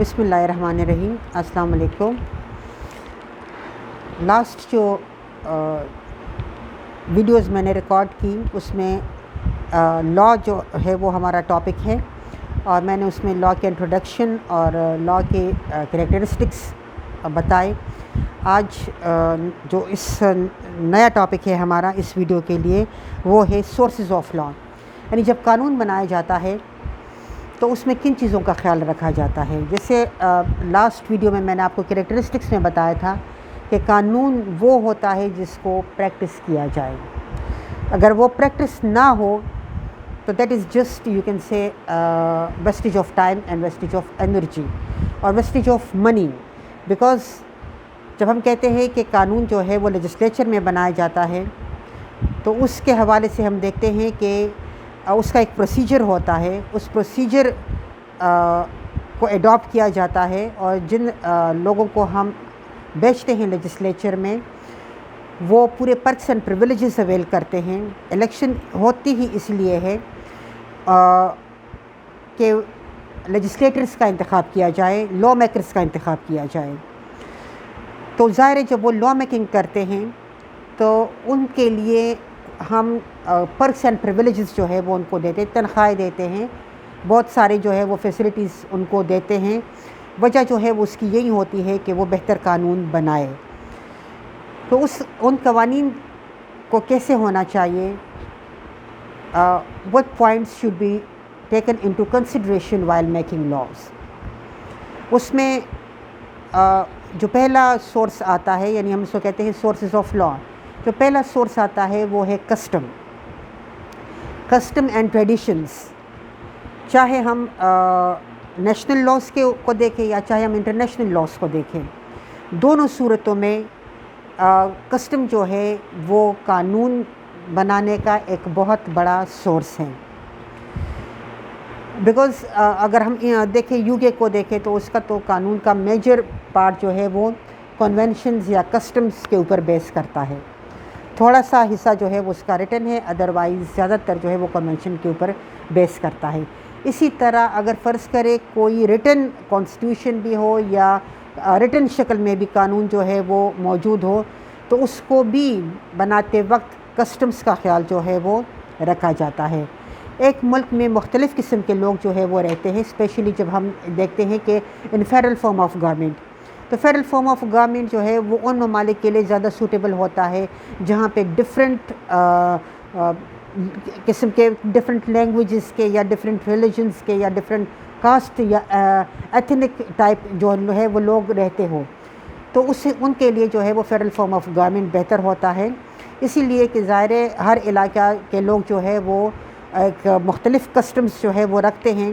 بسم اللہ الرحمن الرحیم. السلام علیکم. لاسٹ جو ویڈیوز میں نے ریکارڈ کی اس میں لاء جو ہے وہ ہمارا ٹاپک ہے، اور میں نے اس میں لاء کے انٹروڈکشن اور لاء کے کریکٹرسٹکس بتائے. آج جو اس نیا ٹاپک ہے ہمارا اس ویڈیو کے لیے وہ ہے سورسز آف لاء، یعنی جب قانون بنایا جاتا ہے تو اس میں کن چیزوں کا خیال رکھا جاتا ہے. جیسے لاسٹ ویڈیو میں نے آپ کو کریکٹرسٹکس میں بتایا تھا کہ قانون وہ ہوتا ہے جس کو پریکٹس کیا جائے. اگر وہ پریکٹس نہ ہو تو that is just you can say wastage of time and wastage of energy اور ویسٹیج آف منی. بیکاز جب ہم کہتے ہیں کہ قانون جو ہے وہ لیجسلیچر میں بنایا جاتا ہے تو اس کے حوالے سے ہم دیکھتے ہیں کہ اس کا ایک پروسیجر ہوتا ہے. اس پروسیجر کو ایڈاپٹ کیا جاتا ہے، اور جن لوگوں کو ہم بیچتے ہیں لیجسلیچر میں وہ پورے پرکس اینڈ پریویلیجز اویل کرتے ہیں. الیکشن ہوتی ہی اس لیے ہے کہ لیجسلیٹرز کا انتخاب کیا جائے، لاء میکرز کا انتخاب کیا جائے. تو ظاہر ہے جب وہ لاء میکنگ کرتے ہیں تو ان کے لیے ہم پرکس اینڈ پریویلیجز جو ہے وہ ان کو دیتے ہیں، تنخواہیں دیتے ہیں، بہت سارے جو ہے وہ فیسلٹیز ان کو دیتے ہیں. وجہ جو ہے وہ اس کی یہی ہوتی ہے کہ وہ بہتر قانون بنائے. تو ان قوانین کو کیسے ہونا چاہیے، what points should be taken into consideration while making laws. اس میں جو پہلا سورس آتا ہے، یعنی ہم اس کو کہتے ہیں سورسز آف لاء. جو پہلا سورس آتا ہے وہ ہے کسٹم اینڈ ٹریڈیشنز. چاہے ہم نیشنل لاس کو دیکھیں یا چاہے ہم انٹرنیشنل لاس کو دیکھیں، دونوں صورتوں میں کسٹم جو ہے وہ قانون بنانے کا ایک بہت بڑا سورس ہے. بیکاز اگر ہم دیکھیں یو کے کو دیکھیں تو اس کا تو قانون کا میجر پارٹ جو ہے وہ کنونشنز یا کسٹمز کے اوپر بیس کرتا ہے. تھوڑا سا حصہ جو ہے وہ اس کا ریٹن ہے، ادروائز زیادہ تر جو ہے وہ کنونشن کے اوپر بیس کرتا ہے. اسی طرح اگر فرض کرے کوئی ریٹن کانسٹیٹیوشن بھی ہو یا ریٹن شکل میں بھی قانون جو ہے وہ موجود ہو تو اس کو بھی بناتے وقت کسٹمز کا خیال جو ہے وہ رکھا جاتا ہے. ایک ملک میں مختلف قسم کے لوگ جو ہے وہ رہتے ہیں، اسپیشلی جب ہم دیکھتے ہیں کہ ان فیڈرل فارم آف گورنمنٹ. تو فیڈرل فارم آف گورنمنٹ جو ہے وہ ان ممالک کے لیے زیادہ سوٹیبل ہوتا ہے جہاں پہ ڈفرینٹ قسم کے ڈفرینٹ لینگویجز کے یا ڈفرینٹ ریلیجنز کے یا ڈفرینٹ کاسٹ یا ایتھنک ٹائپ جو ہے وہ لوگ رہتے ہوں. تو اس سے ان کے لیے جو ہے وہ فیڈرل فارم آف گورنمنٹ بہتر ہوتا ہے. اسی لیے کہ ظاہر ہر علاقہ کے لوگ جو ہے وہ ایک مختلف کسٹمز جو ہے وہ رکھتے ہیں.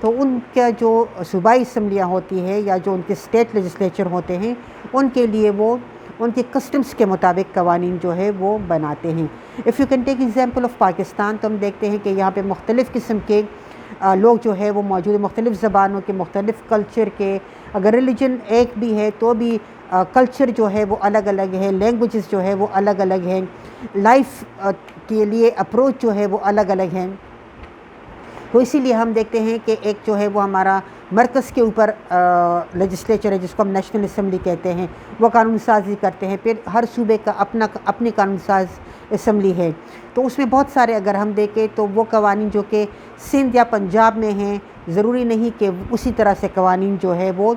تو ان کا جو صوبائی اسمبلیاں ہوتی ہے یا جو ان کے اسٹیٹ لیجسلیچر ہوتے ہیں ان کے لیے وہ ان کے کسٹمز کے مطابق قوانین جو ہے وہ بناتے ہیں. If you can take example of Pakistan, تو ہم دیکھتے ہیں کہ یہاں پہ مختلف قسم کے لوگ جو ہے وہ موجود ہیں، مختلف زبانوں کے، مختلف کلچر کے. اگر ریلیجن ایک بھی ہے تو بھی کلچر جو ہے وہ الگ الگ ہے، لینگویجز جو ہے وہ الگ الگ ہیں، لائف کے لیے اپروچ جو ہے وہ الگ الگ ہیں. تو اسی لیے ہم دیکھتے ہیں کہ ایک جو ہے وہ ہمارا مرکز کے اوپر لیجسلیچر ہے جس کو ہم نیشنل اسمبلی کہتے ہیں، وہ قانون سازی کرتے ہیں. پھر ہر صوبے کا اپنی قانون ساز اسمبلی ہے. تو اس میں بہت سارے اگر ہم دیکھیں تو وہ قوانین جو کہ سندھ یا پنجاب میں ہیں، ضروری نہیں کہ اسی طرح سے قوانین جو ہے وہ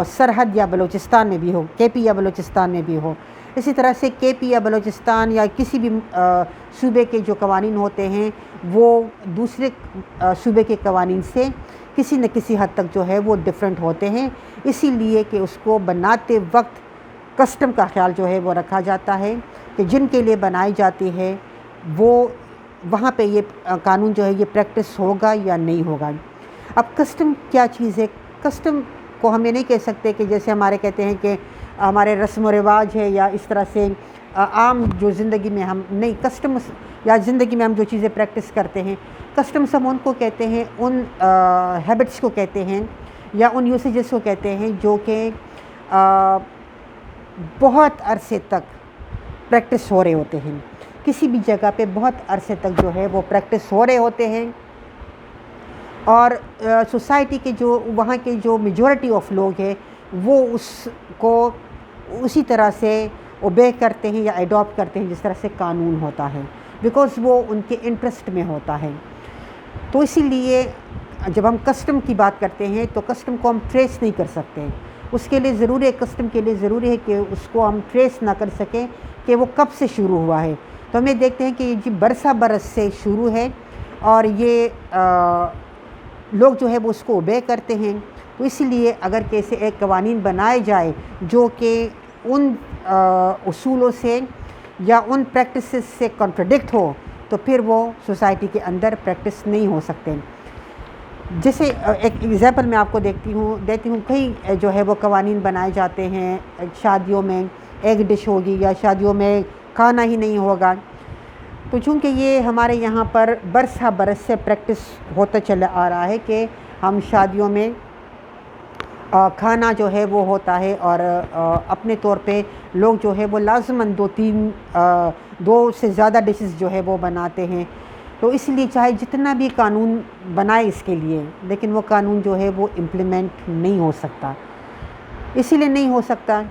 سرحد یا بلوچستان میں بھی ہو، کے پی یا بلوچستان میں بھی ہو. اسی طرح سے کے پی یا بلوچستان یا کسی بھی صوبے کے جو قوانین ہوتے ہیں وہ دوسرے صوبے کے قوانین سے کسی نہ کسی حد تک جو ہے وہ ڈفرینٹ ہوتے ہیں. اسی لیے کہ اس کو بناتے وقت کسٹم کا خیال جو ہے وہ رکھا جاتا ہے کہ جن کے لیے بنائی جاتی ہے وہ وہاں پہ یہ قانون جو ہے یہ پریکٹس ہوگا یا نہیں ہوگا. اب کسٹم کیا چیز ہے؟ کسٹم کو ہم یہ نہیں کہہ سکتے کہ جیسے ہمارے کہتے ہیں کہ ہمارے رسم و رواج ہے یا اس طرح سے عام جو زندگی میں ہم نہیں، کسٹمس یا زندگی میں ہم جو چیزیں پریکٹس کرتے ہیں، کسٹمس ہم ان کو کہتے ہیں، ان ہیبٹس کو کہتے ہیں یا ان یوسیجز کو کہتے ہیں جو کہ بہت عرصے تک پریکٹس ہو رہے ہوتے ہیں. کسی بھی جگہ پہ بہت عرصے تک جو ہے وہ پریکٹس ہو رہے ہوتے ہیں. اور سوسائٹی کے جو وہاں کے جو میجورٹی آف لوگ ہیں وہ اس کو اسی طرح سے اوبے کرتے ہیں یا ایڈاپٹ کرتے ہیں جس طرح سے قانون ہوتا ہے، بیکاز وہ ان کے انٹرسٹ میں ہوتا ہے۔ تو اسی لیے جب ہم کسٹم کی بات کرتے ہیں تو کسٹم کو ہم ٹریس نہیں کر سکتے، اس کے لیے ضروری ہے، کسٹم کے لیے ضروری ہے کہ اس کو ہم ٹریس نہ کر سکیں کہ وہ کب سے شروع ہوا ہے۔ تو ہمیں دیکھتے ہیں کہ یہ برسہ برس سے شروع ہے اور یہ لوگ جو ہے وہ اس کو اوبے کرتے ہیں۔ تو اسی لیے اگر کیسے ایک قوانین بنائے جائے جو کہ ان اصولوں سے یا ان پریکٹسز سے کنٹراڈکٹ ہو تو پھر وہ سوسائٹی کے اندر پریکٹس نہیں ہو سکتے۔ جیسے ایک ایگزامپل میں آپ کو دیتی ہوں کئی جو ہے وہ قوانین بنائے جاتے ہیں، شادیوں میں ایک ڈش ہوگی یا شادیوں میں کھانا ہی نہیں ہوگا۔ تو چونکہ یہ ہمارے یہاں پر برسہ برس سے پریکٹس ہوتا چلا آ رہا ہے کہ ہم شادیوں میں کھانا جو ہے وہ ہوتا ہے اور اپنے طور پہ لوگ جو ہے وہ لازماً دو سے زیادہ ڈشز جو ہے وہ بناتے ہیں۔ تو اس لیے چاہے جتنا بھی قانون بنائے اس کے لیے، لیکن وہ قانون جو ہے وہ امپلیمنٹ نہیں ہو سکتا۔ اسی لیے نہیں ہو سکتا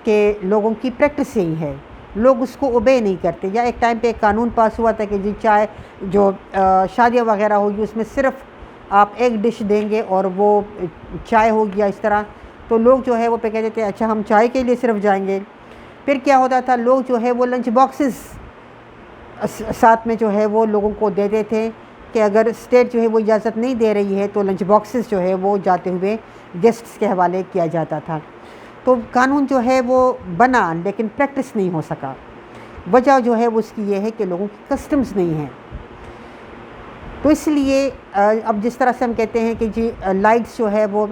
کہ لوگوں کی پریکٹس یہی ہے، لوگ اس کو اوبے نہیں کرتے۔ یا ایک ٹائم پہ ایک قانون پاس ہوا تھا کہ جی چائے جو شادیاں وغیرہ ہوگی اس میں صرف آپ ایک ڈش دیں گے اور وہ چائے ہوگی یا اس طرح، تو لوگ جو ہے وہ پہ کہتے تھے اچھا ہم چائے کے لیے صرف جائیں گے۔ پھر کیا ہوتا تھا، لوگ جو ہے وہ لنچ باکسز ساتھ میں جو ہے وہ لوگوں کو دیتے تھے کہ اگر اسٹیٹ جو ہے وہ اجازت نہیں دے رہی ہے تو لنچ باکسز جو ہے وہ جاتے ہوئے گیسٹس کے حوالے کیا جاتا تھا۔ تو قانون جو ہے وہ بنا لیکن پریکٹس نہیں ہو سکا۔ وجہ جو ہے وہ اس کی یہ ہے کہ لوگوں کی کسٹمز نہیں ہیں۔ تو اس لیے اب جس طرح سے ہم کہتے ہیں کہ جی لائٹس جو ہے وہ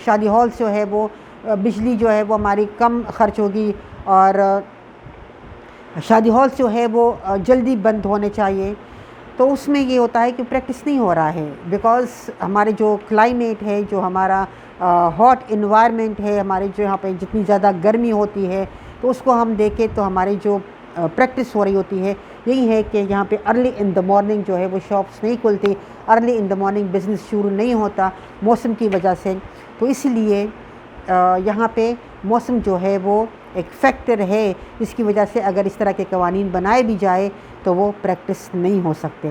شادی ہالس جو ہے وہ بجلی جو ہے وہ ہماری کم خرچ ہوگی اور شادی ہالس جو ہے وہ جلدی بند ہونے چاہیے، تو اس میں یہ ہوتا ہے کہ پریکٹس نہیں ہو رہا ہے، بیکاز ہمارے جو کلائمیٹ ہے، جو ہمارا ہاٹ انوائرمنٹ ہے، ہمارے جو یہاں پہ جتنی زیادہ گرمی ہوتی ہے، تو اس کو ہم دیکھیں تو ہماری جو پریکٹس ہو رہی ہوتی ہے یہی ہے کہ یہاں پہ ارلی ان دا مارننگ جو ہے وہ شاپس نہیں کھلتی، early in the morning business شروع نہیں ہوتا موسم کی وجہ سے۔ تو اس لیے یہاں پہ موسم جو ہے وہ ایک فیکٹر ہے، جس کی وجہ سے اگر اس طرح کے قوانین بنائے بھی جائے تو وہ پریکٹس نہیں ہو سکتے۔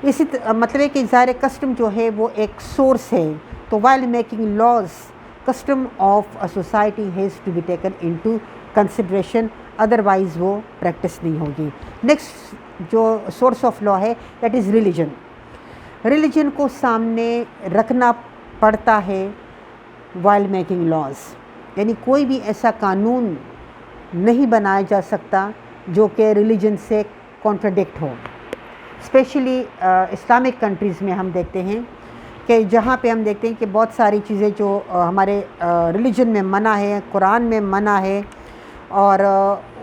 اسی مطلب ہے کہ ظاہر کسٹم جو ہے وہ ایک سورس ہے، تو while making laws custom of a society has to be taken into consideration, otherwise وہ پریکٹس نہیں ہوگی۔ نیکسٹ جو سورس آف لا ہے دیٹ از ریلیجن۔ ریلیجن کو سامنے رکھنا پڑتا ہے وائل میکنگ لاز، یعنی کوئی بھی ایسا قانون نہیں بنایا جا سکتا جو کہ ریلیجن سے کانٹراڈکٹ ہو۔ اسپیشلی اسلامک کنٹریز میں ہم دیکھتے ہیں کہ جہاں پہ ہم دیکھتے ہیں کہ بہت ساری چیزیں جو ہمارے ریلیجن میں منع ہے، قرآن میں منع ہے، اور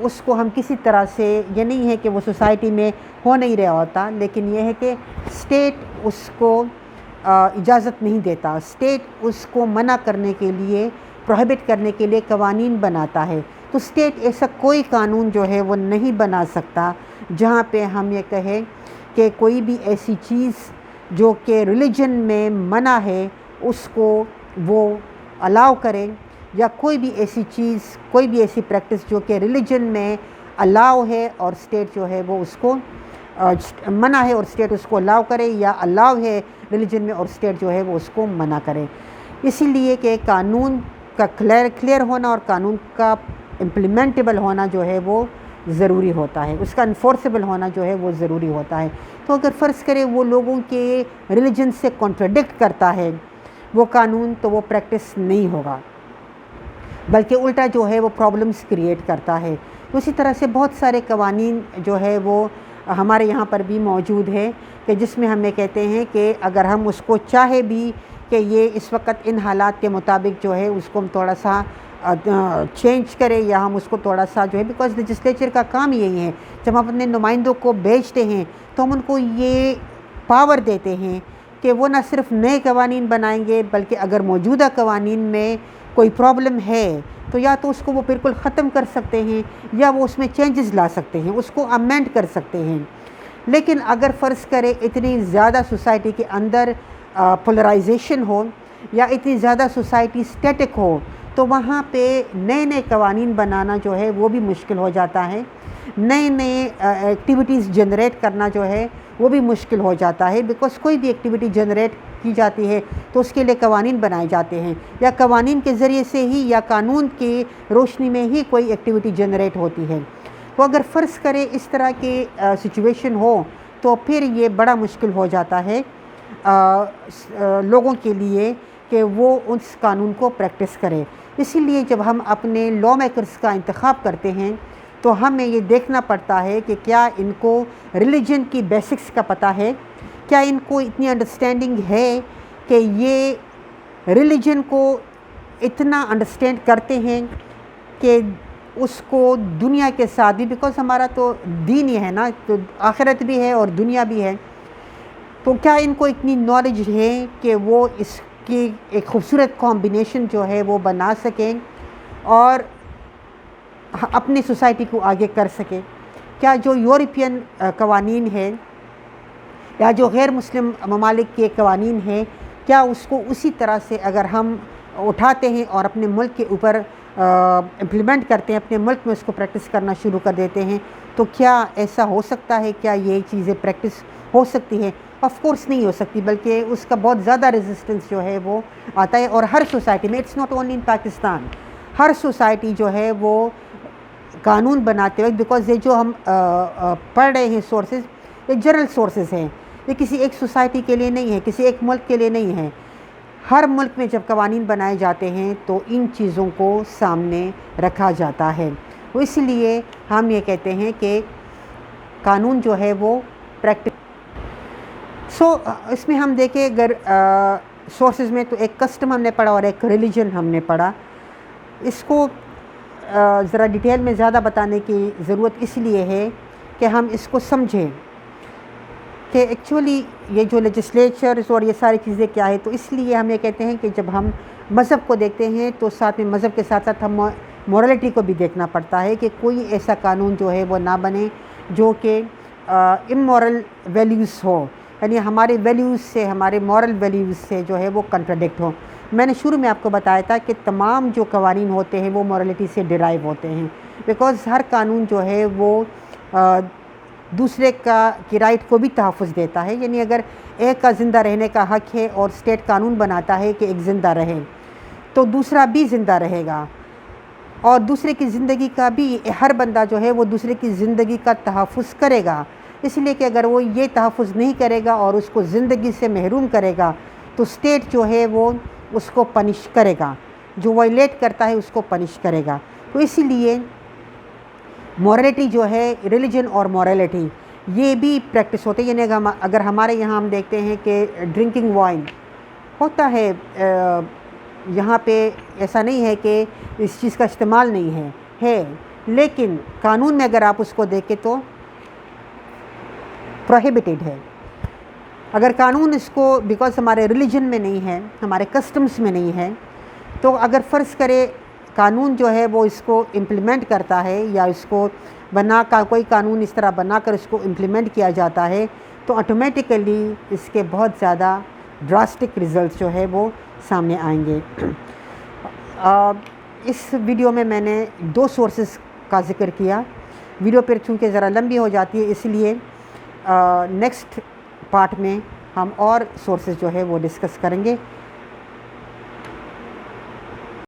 اس کو ہم کسی طرح سے، یہ نہیں ہے کہ وہ سوسائٹی میں ہو نہیں رہا ہوتا، لیکن یہ ہے کہ اسٹیٹ اس کو اجازت نہیں دیتا، اسٹیٹ اس کو منع کرنے کے لیے، پروہیبٹ کرنے کے لیے قوانین بناتا ہے۔ تو اسٹیٹ ایسا کوئی قانون جو ہے وہ نہیں بنا سکتا جہاں پہ ہم یہ کہیں کہ کوئی بھی ایسی چیز جو کہ ریلیجن میں منع ہے اس کو وہ الاؤ کریں، یا کوئی بھی ایسی چیز، کوئی بھی ایسی پریکٹس جو کہ ریلیجن میں الاؤ ہے اور اسٹیٹ جو ہے وہ اس کو منع ہے اور اسٹیٹ اس کو الاؤ کرے، یا الاؤ ہے ریلیجن میں اور اسٹیٹ جو ہے وہ اس کو منع کرے۔ اسی لیے کہ قانون کا کلیئر ہونا اور قانون کا امپلیمنٹیبل ہونا جو ہے وہ ضروری ہوتا ہے، اس کا انفورسیبل ہونا جو ہے وہ ضروری ہوتا ہے۔ تو اگر فرض کرے وہ لوگوں کے ریلیجن سے کانٹراڈکٹ کرتا ہے وہ قانون، تو وہ پریکٹس نہیں ہوگا، بلکہ الٹا جو ہے وہ پرابلمس کریٹ کرتا ہے۔ تو اسی طرح سے بہت سارے قوانین جو ہے وہ ہمارے یہاں پر بھی موجود ہے کہ جس میں ہمیں کہتے ہیں کہ اگر ہم اس کو چاہے بھی کہ یہ اس وقت ان حالات کے مطابق جو ہے اس کو ہم تھوڑا سا چینج کریں، یا ہم اس کو تھوڑا سا جو ہے، بیکاز لیجسلیچر کا کام یہی ہے، جب ہم اپنے نمائندوں کو بھیجتے ہیں تو ہم ان کو یہ پاور دیتے ہیں کہ وہ نہ صرف نئے قوانین بنائیں گے، بلکہ اگر موجودہ قوانین میں کوئی پرابلم ہے تو یا تو اس کو وہ بالکل ختم کر سکتے ہیں، یا وہ اس میں چینجز لا سکتے ہیں، اس کو امینڈ کر سکتے ہیں۔ لیکن اگر فرض کرے اتنی زیادہ سوسائٹی کے اندر پولرائزیشن ہو یا اتنی زیادہ سوسائٹی اسٹیٹک ہو تو وہاں پہ نئے نئے قوانین بنانا جو ہے وہ بھی مشکل ہو جاتا ہے، نئے نئے ایکٹیویٹیز جنریٹ کرنا جو ہے وہ بھی مشکل ہو جاتا ہے، بیکاز کوئی بھی ایکٹیویٹی جنریٹ کی جاتی ہے تو اس کے لیے قوانین بنائے جاتے ہیں، یا قوانین کے ذریعے سے ہی یا قانون کی روشنی میں ہی کوئی ایکٹیویٹی جنریٹ ہوتی ہے۔ تو اگر فرض کرے اس طرح کی سچویشن ہو تو پھر یہ بڑا مشکل ہو جاتا ہے لوگوں کے لیے کہ وہ اس قانون کو پریکٹس کرے۔ اسی لیے جب ہم اپنے لا میکرز کا انتخاب کرتے ہیں تو ہمیں یہ دیکھنا پڑتا ہے کہ کیا ان کو ریلیجن کی بیسکس کا پتہ ہے، کیا ان کو اتنی انڈرسٹینڈنگ ہے کہ یہ ریلیجن کو اتنا انڈرسٹینڈ کرتے ہیں کہ اس کو دنیا کے ساتھ بھی، بیکاز ہمارا تو دین ہی ہے نا، تو آخرت بھی ہے اور دنیا بھی ہے، تو کیا ان کو اتنی نالج ہے کہ وہ اس کی ایک خوبصورت کمبینیشن جو ہے وہ بنا سکیں اور اپنی سوسائٹی کو آگے کر سکیں۔ کیا جو یورپین قوانین ہیں یا جو غیر مسلم ممالک کے قوانین ہیں، کیا اس کو اسی طرح سے اگر ہم اٹھاتے ہیں اور اپنے ملک کے اوپر امپلیمنٹ کرتے ہیں، اپنے ملک میں اس کو پریکٹس کرنا شروع کر دیتے ہیں، تو کیا ایسا ہو سکتا ہے؟ کیا یہ چیزیں پریکٹس ہو سکتی ہے؟ آف کورس نہیں ہو سکتی، بلکہ اس کا بہت زیادہ ریزسٹنس جو ہے وہ آتا ہے، اور ہر سوسائٹی میں، it's not only in Pakistan, ہر سوسائٹی جو ہے وہ قانون بناتے وقت، بیکاز یہ جو ہم پڑھ رہے ہیں سورسز، یہ جنرل سورسز ہیں، یہ کسی ایک سوسائٹی کے لیے نہیں ہے، کسی ایک ملک کے لیے نہیں ہے۔ ہر ملک میں جب قوانین بنائے جاتے ہیں تو ان چیزوں کو سامنے رکھا جاتا ہے، تو اس لیے ہم یہ کہتے ہیں کہ قانون جو ہے وہ پریکٹس۔ اس میں ہم دیکھیں اگر سورسز میں تو ایک کسٹم ہم نے پڑھا اور ایک ریلیجن ہم نے پڑھا۔ اس کو ذرا ڈیٹیل میں زیادہ بتانے کی ضرورت اس لیے ہے کہ ہم اس کو سمجھیں کہ ایکچولی یہ جو لیجسلیچرز اور یہ ساری چیزیں کیا ہے، تو اس لیے ہم یہ کہتے ہیں کہ جب ہم مذہب کو دیکھتے ہیں تو ساتھ میں مذہب کے ساتھ ساتھ ہم مورالٹی کو بھی دیکھنا پڑتا ہے کہ کوئی ایسا قانون جو ہے وہ نہ بنے جو کہ امورل ویلیوز ہو، یعنی ہمارے ویلیوز سے، ہمارے مورل ویلیوز سے جو ہے وہ کنٹراڈکٹ ہو۔ میں نے شروع میں آپ کو بتایا تھا کہ تمام جو قوانین ہوتے ہیں وہ مورالٹی سے ڈیرائیو ہوتے ہیں، بیکاز ہر قانون جو ہے وہ دوسرے کی رائٹ کو بھی تحفظ دیتا ہے، یعنی اگر ایک کا زندہ رہنے کا حق ہے اور اسٹیٹ قانون بناتا ہے کہ ایک زندہ رہے تو دوسرا بھی زندہ رہے گا، اور دوسرے کی زندگی کا بھی ہر بندہ جو ہے وہ دوسرے کی زندگی کا تحفظ کرے گا، اس لیے کہ اگر وہ یہ تحفظ نہیں کرے گا اور اس کو زندگی سے محروم کرے گا تو اسٹیٹ جو ہے وہ اس کو پنش کرے گا، جو وائلیٹ کرتا ہے اس کو پنش کرے گا۔ تو اسی لیے مورالٹی جو ہے، ریلیجن اور مورالٹی یہ بھی پریکٹس ہوتے ہیں، یعنی اگر ہمارے یہاں ہم دیکھتے ہیں کہ ڈرنکنگ وائن ہوتا ہے، یہاں پہ ایسا نہیں ہے کہ اس چیز کا استعمال نہیں ہے، لیکن قانون میں اگر آپ اس کو دیکھیں تو پروہیبٹڈ ہے۔ اگر قانون اس کو، بیکاز ہمارے ریلیجن میں نہیں ہے، ہمارے کسٹمز میں نہیں ہے، تو اگر فرض کرے قانون جو ہے وہ اس کو امپلیمنٹ کرتا ہے یا اس کو کوئی قانون اس طرح بنا کر اس کو امپلیمنٹ کیا جاتا ہے تو آٹومیٹیکلی اس کے بہت زیادہ ڈراسٹک ریزلٹس جو ہے وہ سامنے آئیں گے۔ اس ویڈیو میں نے 2 سورسز کا ذکر کیا، ویڈیو پھر چونکہ ذرا لمبی ہو جاتی ہے، اس لیے نیکسٹ پارٹ میں ہم اور سورسز جو ہے وہ ڈسکس کریں گے۔